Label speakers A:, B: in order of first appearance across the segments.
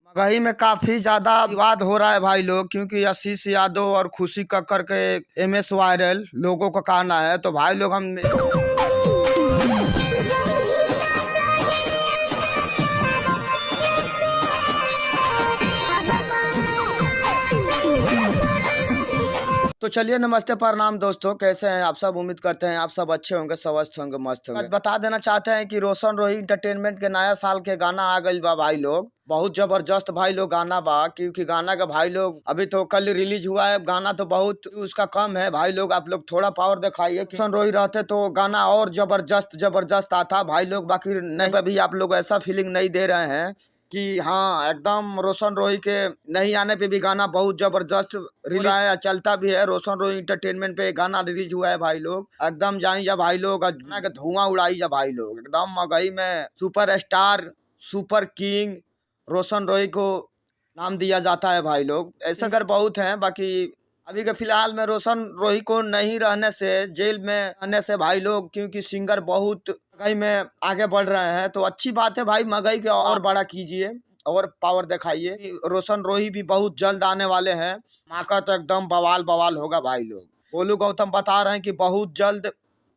A: मगही में काफी ज्यादा विवाद हो रहा है भाई लोग, क्योंकि आशीष यादव और खुशी कक्कर के MS वायरल लोगों का कहना है। तो भाई लोग हम तो चलिए, नमस्ते प्रणाम दोस्तों, कैसे हैं आप सब। उम्मीद करते हैं आप सब अच्छे होंगे, स्वस्थ होंगे, मस्त होंगे। बता देना चाहते हैं कि रोशन रोही इंटरटेनमेंट के नया साल के गाना आ गई बा भाई लोग। बहुत जबरदस्त भाई लोग गाना बा, क्योंकि गाना का भाई लोग अभी तो कल रिलीज हुआ है। गाना तो बहुत उसका कम है भाई लोग, आप लोग थोड़ा पावर दिखाइए। रोशन रोही रहते तो गाना और जबरदस्त जबरदस्त आता भाई लोग। बाकी नहीं, अभी आप लोग ऐसा फीलिंग नहीं दे रहे हैं कि हाँ एकदम रोशन रोही के नहीं आने पे भी गाना बहुत जबरदस्त रिलीज है, चलता भी है। रोशन रोही इंटरटेनमेंट पे गाना रिलीज हुआ है भाई लोग, एकदम जाई जा भाई लोग, गाना के धुआं उड़ाई जा भाई लोग। एकदम मगही में सुपर स्टार सुपर किंग रोशन रोही को नाम दिया जाता है भाई लोग। ऐसे अगर बहुत हैं। बाकी अभी के फिलहाल में रोशन रोही को नहीं रहने से, जेल में रहने से भाई लोग, क्योंकि सिंगर बहुत मगही में आगे बढ़ रहे हैं, तो अच्छी बात है भाई। मगही के और बड़ा कीजिए और पावर दिखाइए। रोशन रोही भी बहुत जल्द आने वाले हैं। माँ का तो एकदम बवाल बवाल होगा भाई लोग। गोलू गौतम बता रहे हैं कि बहुत जल्द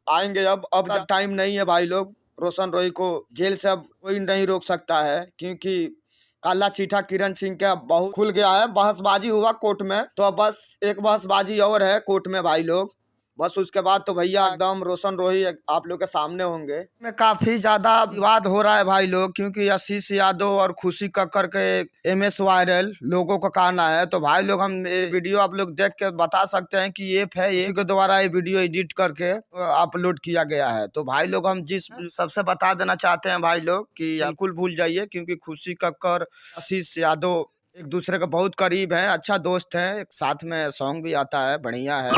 A: आएंगे। अब टाइम नहीं है भाई लोग। रोशन रोही को जेल से अब कोई नहीं रोक सकता है, क्योंकि काला चीठा किरण सिंह का बहुत खुल गया है। बहसबाजी हुआ कोर्ट में, तो अब बस एक बहसबाजी और है कोर्ट में भाई लोग। बस उसके बाद तो भैया एकदम रोशन रोही आप लोग के सामने होंगे। में काफी ज्यादा विवाद हो रहा है भाई लोग, क्योंकि आशीष यादव और खुशी कक्कर के MS वायरल लोगों का कहना है। तो भाई लोग हम ये वीडियो आप लोग देख के बता सकते हैं कि ये है, इसी के द्वारा ये वीडियो एडिट करके अपलोड किया गया है। तो भाई लोग हम जिस सबसे बता देना चाहते हैं भाई लोग कि बिल्कुल भूल जाइए, क्योंकि खुशी कक्कर आशीष यादव एक दूसरे के बहुत करीब हैं, अच्छा दोस्त है। एक साथ में सॉन्ग भी आता है, बढ़िया है।